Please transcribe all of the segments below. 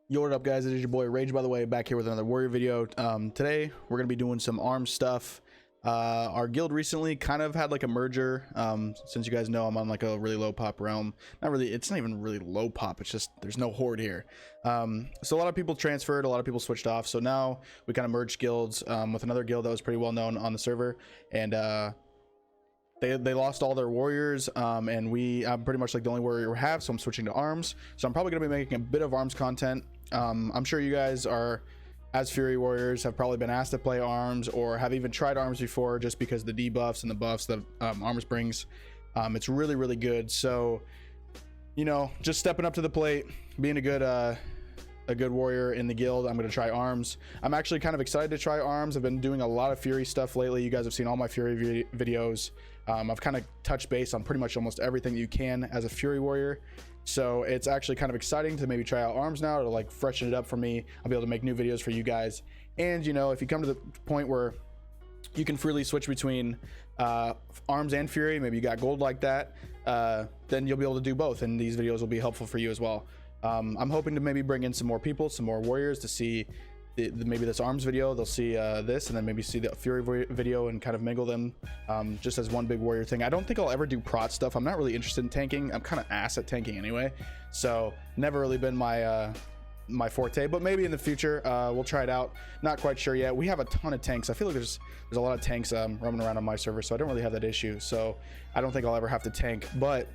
Yo, what up guys, it is your boy Rage, by the way, back here with another warrior video. Today we're gonna be doing some arms stuff. Our guild recently kind of had like a merger. Since you guys know I'm on like a really low pop realm. Not really, it's not even really low pop, it's just there's no horde here. So a lot of people transferred, a lot of people switched off, so now we kind of merged guilds with another guild that was pretty well known on the server, and they lost all their warriors, and I'm pretty much like the only warrior we have, so I'm switching to arms. So I'm probably going to be making a bit of arms content. I'm sure you guys are, as Fury warriors, have probably been asked to play arms or have even tried arms before, just because the debuffs and the buffs that arms brings. It's really good. So, you know, just stepping up to the plate, being a good warrior in the guild, I'm going to try arms. I'm actually kind of excited to try arms. I've been doing a lot of Fury stuff lately. You guys have seen all my Fury videos. I've kind of touched base on pretty much almost everything you can as a Fury warrior. So it's actually kind of exciting to maybe try out arms now to like freshen it up for me. I'll be able to make new videos for you guys. And you know, if you come to the point where you can freely switch between arms and Fury, maybe you got gold like that, then you'll be able to do both, and these videos will be helpful for you as well. I'm hoping to maybe bring in some more people, some more warriors, to see maybe this arms video. They'll see this, and then maybe see the Fury video and kind of mingle them just as one big warrior thing. I don't think I'll ever do prot stuff. I'm not really interested in tanking. I'm kind of ass at tanking anyway, so never really been my my forte, but maybe in the future we'll try it out. Not quite sure yet. We have a ton of tanks. I feel like there's a lot of tanks roaming around on my server, so I don't really have that issue. So I don't think I'll ever have to tank, but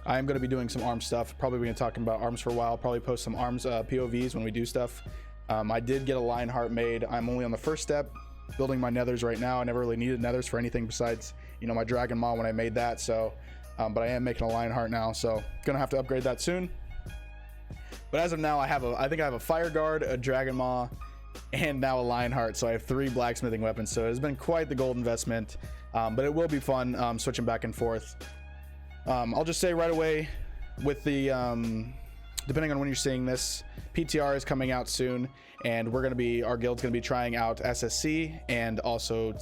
I am going to be doing some arms stuff. Probably going to talk about arms for a while. Probably post some arms POVs when we do stuff. I did get a Lionheart made. I'm only on the first step, building my nethers right now. I never really needed nethers for anything besides, you know, my Dragon Maw when I made that. So, but I am making a Lionheart now, so gonna have to upgrade that soon. But as of now, I think I have a Fire Guard, a Dragon Maw, and now a Lionheart. So I have 3 blacksmithing weapons. So it's been quite the gold investment, but it will be fun switching back and forth. I'll just say right away, with the depending on when you're seeing this, PTR is coming out soon, and our guild's gonna be trying out SSC and also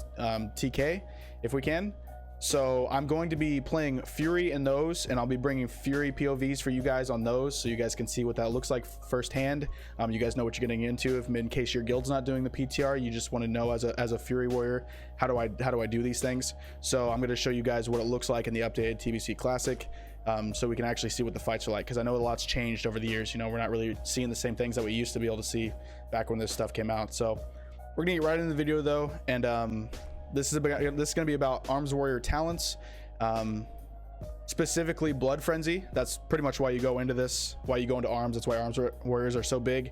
TK if we can. So I'm going to be playing Fury in those, and I'll be bringing Fury POVs for you guys on those, so you guys can see what that looks like firsthand. You guys know what you're getting into. If in case your guild's not doing the PTR, you just want to know as a Fury warrior, how do I do these things. So I'm going to show you guys what it looks like in the updated TBC Classic, so we can actually see what the fights are like, because I know a lot's changed over the years. You know, we're not really seeing the same things that we used to be able to see back when this stuff came out. So we're gonna get right into the video though, and this is going to be about arms warrior talents, specifically blood frenzy. That's pretty much why you go into this, why you go into arms. That's why arms warriors are so big,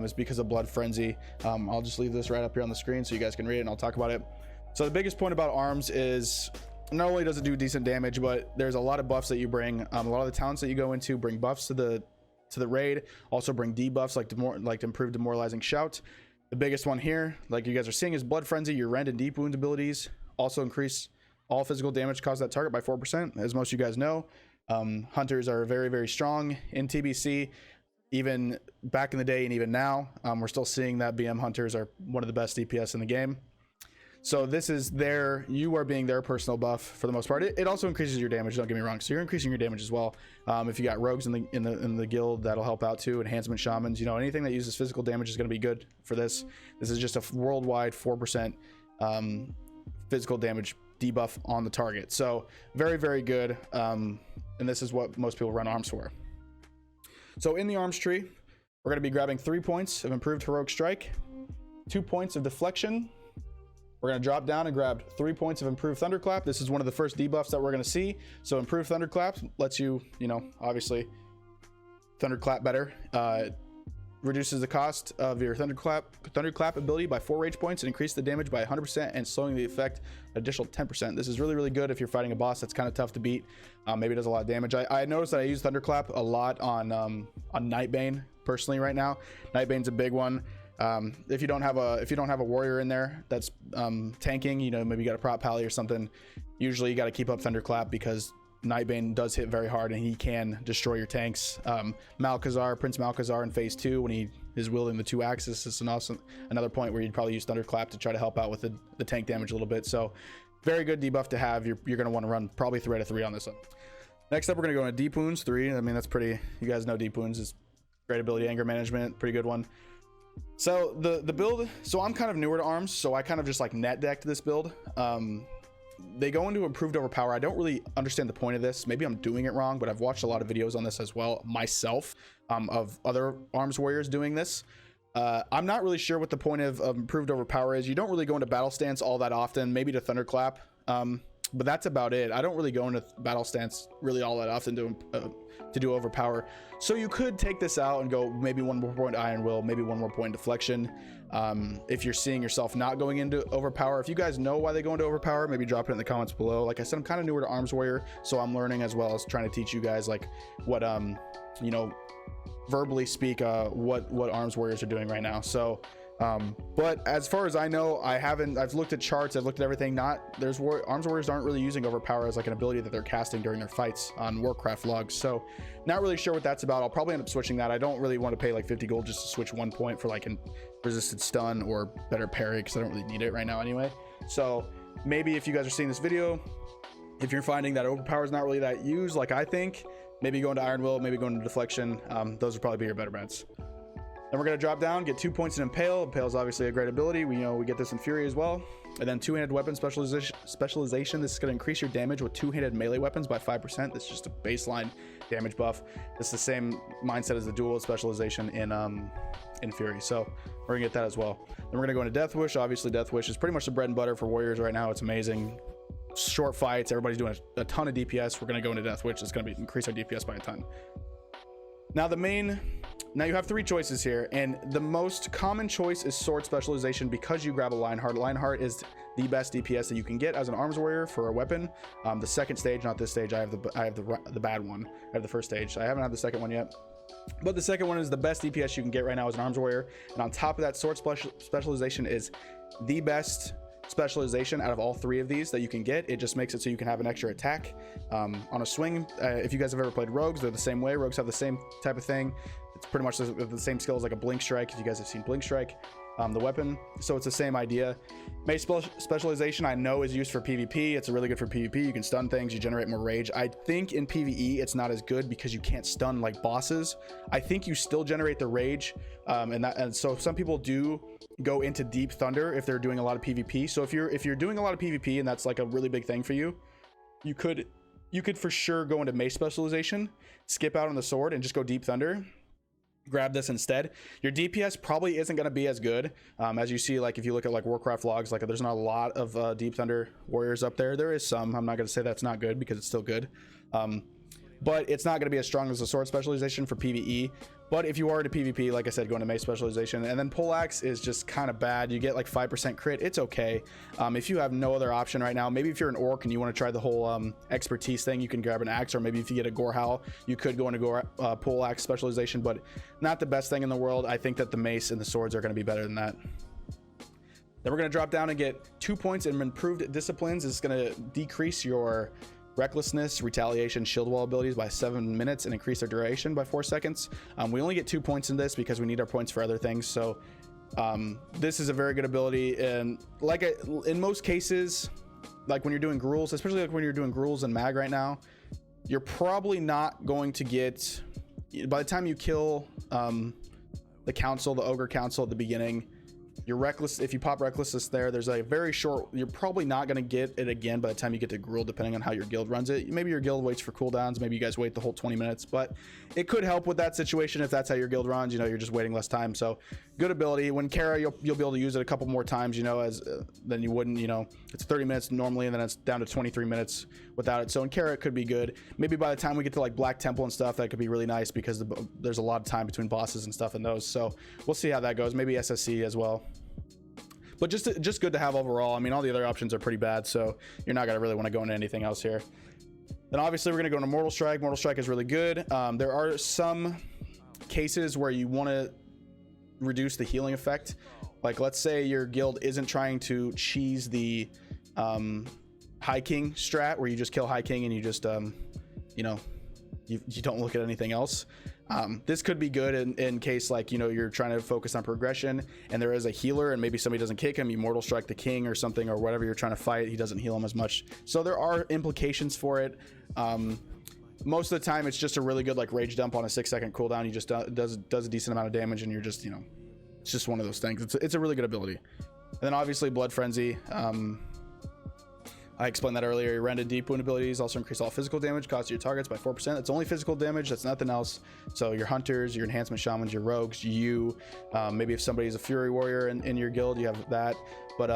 is because of blood frenzy. I'll just leave this right up here on the screen so you guys can read it, and I'll talk about it. So the biggest point about arms is not only does it do decent damage, but there's a lot of buffs that you bring. A lot of the talents that you go into bring buffs to the raid, also bring debuffs like improve demoralizing shout. The biggest one here, like you guys are seeing, is blood frenzy. Your rend and deep wound abilities also increase all physical damage caused to that target by 4%. As most of you guys know, hunters are very strong in TBC. Even back in the day and even now, we're still seeing that BM hunters are one of the best DPS in the game. So this is you are being their personal buff for the most part. It also increases your damage, don't get me wrong, so you're increasing your damage as well. If you got rogues in the guild, that'll help out too. Enhancement shamans, you know, anything that uses physical damage is going to be good for this. This is just a worldwide 4% physical damage debuff on the target, so very good. And this is what most people run arms for. So in the arms tree, we're going to be grabbing 3 points of improved heroic strike, 2 points of deflection. We're going to drop down and grab 3 points of improved thunderclap. This is one of the first debuffs that we're going to see. So improved thunderclap lets you, you know, obviously thunderclap better. Reduces the cost of your thunderclap ability by 4 rage points and increase the damage by 100%, and slowing the effect an additional 10%. This is really good if you're fighting a boss that's kind of tough to beat. Maybe it does a lot of damage. I noticed that I use thunderclap a lot on Nightbane personally right now. Nightbane's a big one. If you don't have a warrior in there that's tanking, you know, maybe you got a prop pally or something, usually you got to keep up thunderclap, because Nightbane does hit very hard and he can destroy your tanks. Prince Malchazar in phase 2, when he is wielding the 2 axes, is another point where you'd probably use thunderclap to try to help out with the tank damage a little bit. So very good debuff to have. You're going to want to run probably 3 out of 3 on this one. Next up, we're going to go into deep wounds 3. I mean, that's pretty, you guys know deep wounds is Great ability, anger management, pretty good one. So the build, so I'm kind of newer to arms, so I kind of just like net decked this build. They go into improved overpower. I don't really understand the point of this. Maybe I'm doing it wrong, but I've watched a lot of videos on this as well myself, of other arms warriors doing this. I'm not really sure what the point of improved overpower is. You don't really go into battle stance all that often, maybe to thunderclap, but that's about it. I don't really go into battle stance really all that often to do overpower. So you could take this out and go maybe 1 more point iron will, maybe 1 more point deflection. If you're seeing yourself not going into overpower, if you guys know why they go into overpower, maybe drop it in the comments below. Like I said, I'm kind of newer to arms warrior, so I'm learning as well as trying to teach you guys like what you know, verbally speak what arms warriors are doing right now. So but as far as I know, I've looked at charts, I've looked at everything. Arms warriors aren't really using overpower as like an ability that they're casting during their fights on Warcraft logs, so not really sure what that's about. I'll probably end up switching that. I don't really want to pay like 50 gold just to switch 1 point for like a resisted stun or better parry, because I don't really need it right now anyway. So maybe if you guys are seeing this video, if you're finding that overpower is not really that used like I think, maybe go into Iron Will, maybe go into Deflection. Those would probably be your better bets. Then we're going to drop down, get 2 points in Impale. Impale is obviously a great ability. We know we get this in Fury as well. And then two-handed weapon specialization. This is going to increase your damage with two-handed melee weapons by 5%. This is just a baseline damage buff. It's the same mindset as the dual specialization in Fury. So we're going to get that as well. Then we're going to go into Death Wish. Obviously, Death Wish is pretty much the bread and butter for warriors right now. It's amazing. Short fights. Everybody's doing a ton of DPS. We're going to go into Death Wish. It's going to increase our DPS by a ton. Now you have 3 choices here, and the most common choice is sword specialization because you grab a Lionheart. Lionheart is the best DPS that you can get as an arms warrior for a weapon. The second stage, not this stage. I have the bad one. I have the first stage. I haven't had the second one yet, but the second one is the best DPS you can get right now as an arms warrior. And on top of that, sword specialization is the best specialization out of all 3 of these that you can get. It just makes it so you can have an extra attack on a swing. If you guys have ever played rogues, they're the same way. Rogues have the same type of thing. It's pretty much the same skills like a blink strike, if you guys have seen blink strike, the weapon. So it's the same idea. Mace specialization I know is used for PvP. It's really good for PvP. You can stun things, you generate more rage. I think in PvE it's not as good because you can't stun like bosses. I think you still generate the rage, and so some people do go into Deep Thunder if they're doing a lot of PvP. So if you're doing a lot of PvP and that's like a really big thing for you, you could for sure go into Mace specialization, skip out on the sword, and just go Deep Thunder. Grab this instead. Your DPS probably isn't going to be as good as you see. Like if you look at like Warcraft logs, like there's not a lot of Deep Thunder warriors up there. There is some. I'm not going to say that's not good because it's still good, but it's not going to be as strong as the sword specialization for PvE. But if you are to PvP, like I said, go into Mace specialization. And then Poleaxe is just kind of bad. You get like 5% crit. It's okay. If you have no other option right now, maybe if you're an orc and you want to try the whole expertise thing, you can grab an axe. Or maybe if you get a Gorehowl, you could go into Poleaxe specialization, but not the best thing in the world. I think that the mace and the swords are going to be better than that. Then we're going to drop down and get 2 points in improved disciplines. It's going to decrease your recklessness, retaliation, shield wall abilities by 7 minutes and increase their duration by 4 seconds. We only get 2 points in this because we need our points for other things. So this is a very good ability, and like in most cases, like when you're doing gruels, especially like when you're doing gruels and mag right now, you're probably not going to get, by the time you kill the council, the ogre council at the beginning, you're reckless. If you pop recklessness there's a very short, you're probably not going to get it again by the time you get to gruel, depending on how your guild runs it. Maybe your guild waits for cooldowns, maybe you guys wait the whole 20 minutes, but it could help with that situation if that's how your guild runs. You know, you're just waiting less time. So good ability. When Kara, you'll be able to use it a couple more times, you know, as than you wouldn't. You know, it's 30 minutes normally, and then it's down to 23 minutes without it. So in Kara, it could be good. Maybe by the time we get to like Black Temple and stuff, that could be really nice because there's a lot of time between bosses and stuff in those. So we'll see how that goes. Maybe SSC as well. But just good to have overall. I mean, all the other options are pretty bad, so you're not gonna really want to go into anything else here. Then obviously we're gonna go into Mortal Strike. Mortal Strike is really good. There are some cases where you want to reduce the healing effect. Like let's say your guild isn't trying to cheese the High King strat, where you just kill High King and you just you know, you don't look at anything else. This could be good in case, like, you know, you're trying to focus on progression and there is a healer and maybe somebody doesn't kick him, you Mortal Strike the king or something, or whatever you're trying to fight, he doesn't heal him as much. So there are implications for it. most of the time it's just a really good like rage dump on a 6-second cooldown. You just does a decent amount of damage, and you're just, you know, it's just one of those things. It's a really good ability. And then obviously Blood Frenzy. I explained that earlier. Your Rend Deep Wound abilities also increase all physical damage cost to your targets by 4%. It's only physical damage. That's nothing else. So your hunters, your enhancement shamans, your rogues, you, maybe if somebody's a fury warrior in your guild, you have that. But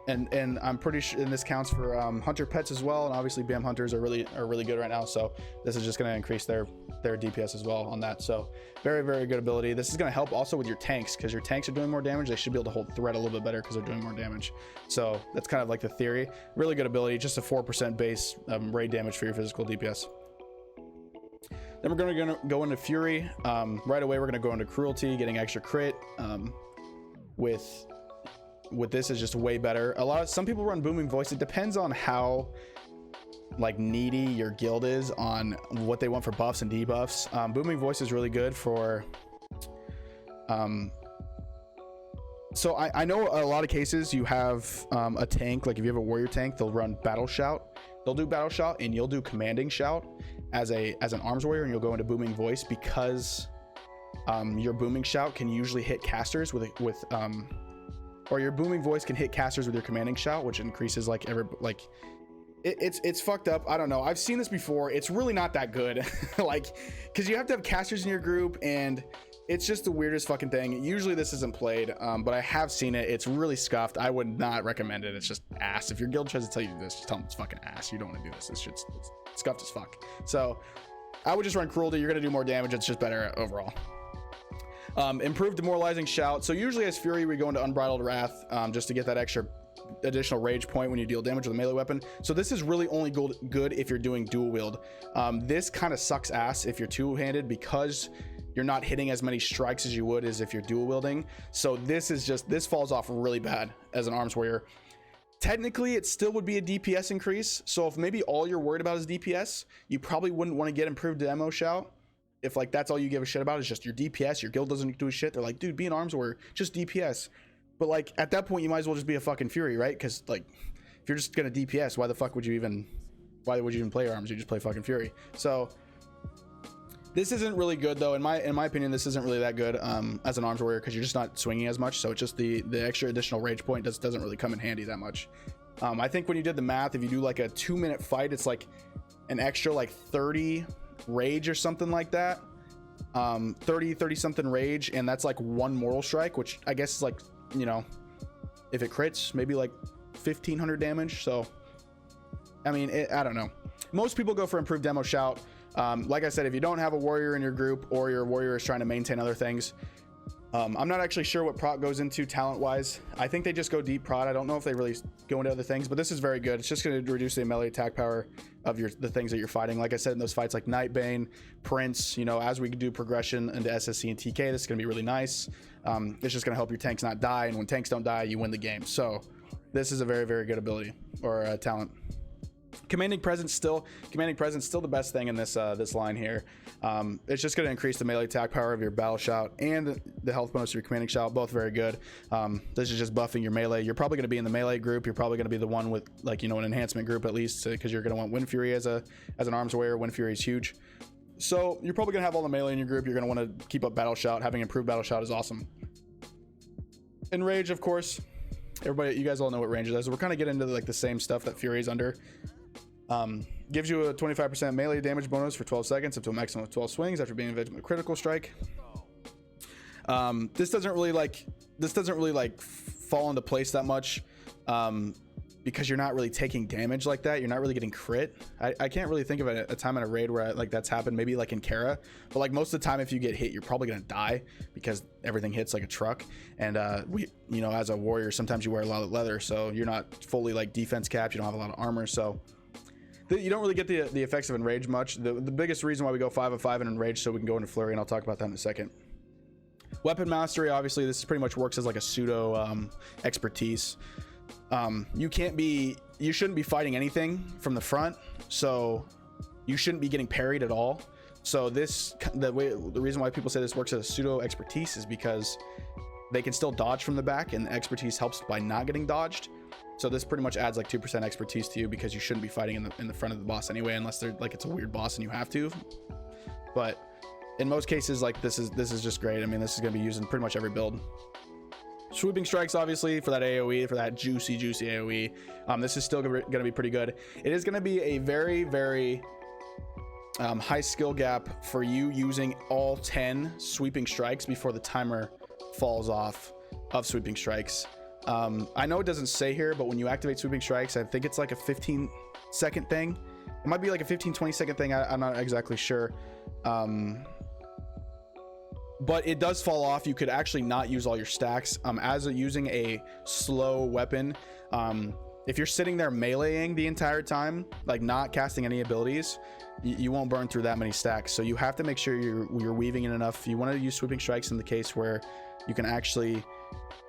and I'm pretty sure, and this counts for hunter pets as well. And obviously BAM hunters are really good right now. So this is just going to increase their DPS as well on that. So very, very good ability. This is going to help also with your tanks, because your tanks are doing more damage. They should be able to hold threat a little bit better because they're doing more damage. So that's kind of like the theory. Really good ability. Just a 4% base raid damage for your physical DPS. Then we're going to go into Fury. Right away, we're going to go into Cruelty, getting extra crit. With this is just way better. Some people run Booming Voice. It depends on how like needy your guild is on what they want for buffs and debuffs. Booming Voice is really good for so I know a lot of cases you have a tank, like if you have a warrior tank, they'll run Battle Shout. They'll do Battle Shout and you'll do Commanding Shout as an arms warrior, and you'll go into Booming Voice because your Booming Shout can usually hit casters or your Booming Voice can hit casters with your Commanding Shout, which increases like it's fucked up. I don't know. I've seen this before. It's really not that good. Like, because you have to have casters in your group, and it's just the weirdest fucking thing. Usually this isn't played, but I have seen it. It's really scuffed. I would not recommend it. It's just ass. If your guild tries to tell you this, just tell them it's fucking ass. You don't want to do this. It's scuffed as fuck. So I would just run Cruelty. You're going to do more damage. It's just better overall. Improved Demoralizing Shout. So usually as Fury, we go into Unbridled Wrath just to get that additional rage point when you deal damage with a melee weapon. So this is really only good if you're doing dual wield. This kind of sucks ass if you're two-handed, because you're not hitting as many strikes as you would as if you're dual wielding. So this falls off really bad as an arms warrior. Technically, it still would be a DPS increase. So if maybe all you're worried about is DPS, you probably wouldn't want to get Improved Demo Shout. If like that's all you give a shit about is just your DPS, your guild doesn't do shit. They're like, dude, be an arms warrior, just DPS. But like at that point, you might as well just be a fucking Fury, right? Because like if you're just gonna DPS, why would you even play arms? You just play fucking Fury. So this isn't really good though. In my opinion, this isn't really that good as an arms warrior, because you're just not swinging as much. So it's just the extra additional rage point doesn't really come in handy that much. I think when you did the math, if you do like a 2-minute fight, it's like an extra like 30 rage or something like that. 30 something rage, and that's like 1 mortal strike, which I guess is like, you know, if it crits, maybe like 1500 damage. So I mean, I don't know. Most people go for Improved Demo Shout. Like I said, if you don't have a warrior in your group, or your warrior is trying to maintain other things, I'm not actually sure what prot goes into talent wise. I think they just go deep prot. I don't know if they really go into other things, but this is very good. It's just going to reduce the melee attack power of the things that you're fighting. Like I said, in those fights like Nightbane, Prince, you know, as we do progression into SSC and TK, this is going to be really nice. It's just going to help your tanks not die, and when tanks don't die, you win the game. So this is a very, very good ability, or talent. Commanding Presence still the best thing in this line here. It's just going to increase the melee attack power of your Battle Shout and the health bonus of your Commanding Shout, both very good. This is just buffing your melee. You're probably going to be in the melee group. You're probably going to be the one with, like, you know, an enhancement group at least, because you're going to want Wind Fury as an arms warrior. Wind Fury is huge. So you're probably going to have all the melee in your group. You're going to want to keep up Battle Shout. Having improved Battle Shout is awesome. In Rage, of course, everybody, you guys all know what range is. We're kind of getting into like the same stuff that Fury's under. Gives you a 25% melee damage bonus for 12 seconds up to a maximum of 12 swings after being invaded with a critical strike. This doesn't really like fall into place that much, because you're not really taking damage like that. You're not really getting crit. I can't really think of a time in a raid where like that's happened. Maybe like in Kara, but like most of the time, if you get hit, you're probably gonna die because everything hits like a truck. And you know, as a warrior, sometimes you wear a lot of leather, so you're not fully like defense capped. You don't have a lot of armor, so you don't really get the effects of Enrage much. The biggest reason why we go 5 of 5 in Enrage, so we can go into Flurry, and I'll talk about that in a second. Weapon Mastery, obviously, this pretty much works as like a pseudo expertise. You shouldn't be fighting anything from the front, so you shouldn't be getting parried at all. So the reason why people say this works as a pseudo expertise is because they can still dodge from the back, and the expertise helps by not getting dodged. So this pretty much adds like 2% expertise to you, because you shouldn't be fighting in the front of the boss anyway, unless they're like, it's a weird boss and you have to. But in most cases, like this is just great. I mean, this is going to be used in pretty much every build. Sweeping strikes, obviously, for that AoE, for that juicy AoE. This is still going to be pretty good. It is going to be a very high skill gap for you using all 10 sweeping strikes before the timer falls off of sweeping strikes. I know it doesn't say here, but when you activate sweeping strikes, I think it's like a 15-second thing. It might be like a 15-20 second thing. I'm not exactly sure. But it does fall off. You could actually not use all your stacks as using a slow weapon. If you're sitting there meleeing the entire time, like not casting any abilities, you won't burn through that many stacks. So you have to make sure you're weaving in enough. You want to use sweeping strikes in the case where you can actually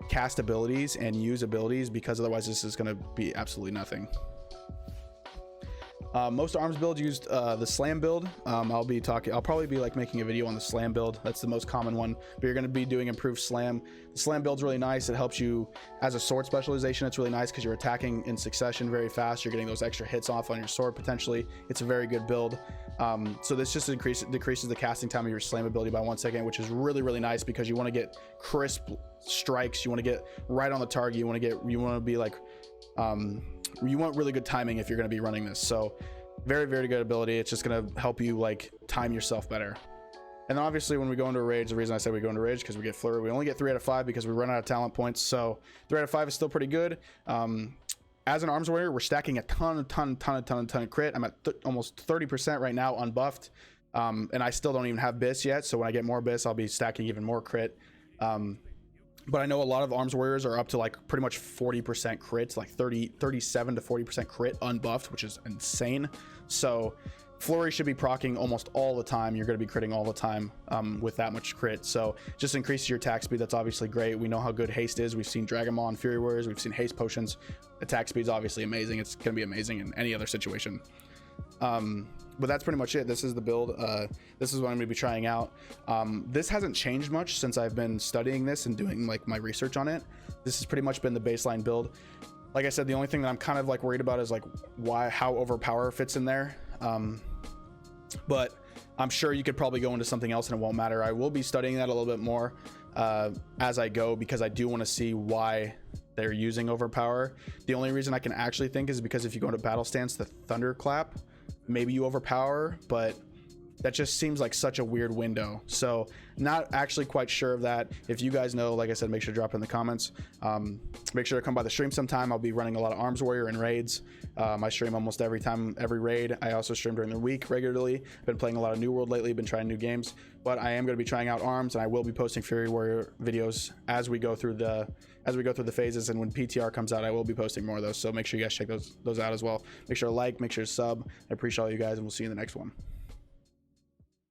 cast abilities and use abilities, because otherwise this is going to be absolutely nothing. Most arms builds used the slam build. I'll probably be like making a video on the slam build. That's the most common one, but you're going to be doing improved slam. The slam build's really nice. It helps you as a sword specialization. It's really nice because you're attacking in succession very fast. You're getting those extra hits off on your sword potentially. It's a very good build. So this just decreases the casting time of your slam ability by 1 second, which is really nice, because you want to get crisp strikes. You want to get right on the target. You want to be like you want really good timing if you're going to be running this. So very good ability. It's just going to help you like time yourself better. And then obviously when we go into a rage, the reason I said we go into rage, because we get flurry. We only get 3 out of 5 because we run out of talent points. So 3 out of 5 is still pretty good. As an arms warrior, we're stacking a ton of crit. I'm at almost 30% right now unbuffed, and I still don't even have bis yet. So when I get more bis, I'll be stacking even more crit. But I know a lot of arms warriors are up to like pretty much 40% crits, like 37 to 40% crit unbuffed, which is insane. So flurry should be proccing almost all the time. You're going to be critting all the time with that much crit. So just increases your attack speed. That's obviously great. We know how good haste is. We've seen Dragon Ball and Fury Warriors. We've seen haste potions. Attack speed is obviously amazing. It's going to be amazing in any other situation. But that's pretty much it. This is the build. This is what I'm going to be trying out. This hasn't changed much since I've been studying this and doing like my research on it. This has pretty much been the baseline build. Like I said, the only thing that I'm kind of like worried about is like how overpower fits in there. But I'm sure you could probably go into something else and it won't matter. I will be studying that a little bit more as I go, because I do want to see why they're using overpower. The only reason I can actually think is because if you go into battle stance, the thunderclap, maybe you overpower, but that just seems like such a weird window. So not actually quite sure of that. If you guys know, like I said, make sure to drop it in the comments. Make sure to come by the stream sometime. I'll be running a lot of arms warrior and raids. I stream almost every raid. I also stream during the week regularly. Been playing a lot of New World lately, been trying new games, but I am going to be trying out arms, and I will be posting Fury Warrior videos as we go through the phases. And when PTR comes out, I will be posting more of those. So make sure you guys check those out as well. Make sure to like, make sure to sub. I appreciate all you guys, and we'll see you in the next one.